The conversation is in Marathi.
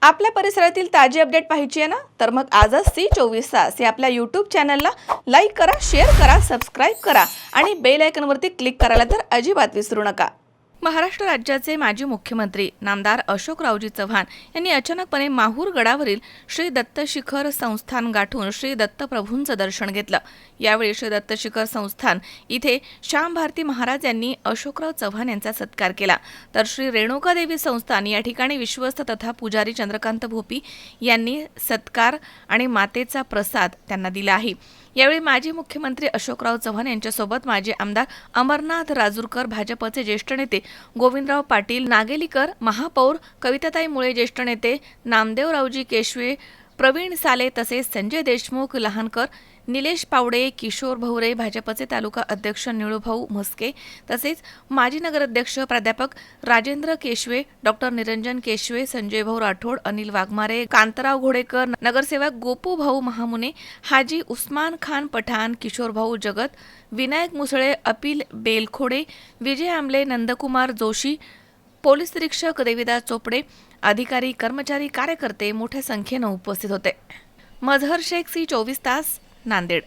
आपल्या परिसरातील ताजी अपडेट पाहिजे आहे ना, तर मग आजच C24 या आपल्या यूट्यूब चॅनलला लाईक करा, शेअर करा, सबस्क्राईब करा आणि बेल आयकॉनवरती क्लिक करायला तर अजिबात विसरू नका. महाराष्ट्र राज्याचे माजी मुख्यमंत्री नामदार अशोकरावजी चव्हाण यांनी अचानकपणे माहूर गडावरील श्री दत्त शिखर संस्थान गाठून श्री दत्तप्रभूंचं दर्शन घेतलं. यावेळी श्री दत्त शिखर संस्थान इथे श्याम भारती महाराज यांनी अशोकराव चव्हाण यांचा सत्कार केला. तर श्री रेणुकादेवी संस्थान या ठिकाणी विश्वस्त तथा पुजारी चंद्रकांत भोपी यांनी सत्कार आणि मातेचा प्रसाद त्यांना दिला आहे. यावेळी माजी मुख्यमंत्री अशोकराव चव्हाण यांच्यासोबत माजी आमदार अमरनाथ राजूरकर, भाजपचे ज्येष्ठ नेते गोविंदराव पाटील नागेलीकर, महापौर कविताताई मुळे, ज्येष्ठ नेते नामदेवरावजी केशवे, प्रवीण साले तसेच संजय देशमुख लहानकर, निलेश पावडे, किशोर भवरे, भाजपचे तालुका अध्यक्ष निळूभाऊ म्हस्के तसेच माजी नगराध्यक्ष प्राध्यापक राजेंद्र केशवे, डॉक्टर निरंजन केशवे, संजय भाऊ राठोड, अनिल वाघमारे, कांतराव घोडेकर, नगरसेवक गोपू भाऊ महामुने, हाजी उस्मान खान पठाण, किशोर भाऊ जगत, विनायक मुसळे, अपिल बेलखोडे, विजय आंबले, नंदकुमार जोशी, पोलीस निरीक्षक देविदास चोपडे, अधिकारी, कर्मचारी, कार्यकर्ते मोठ्या संख्येनं उपस्थित होते. मजहर शेख, C24 तास, नांदेड.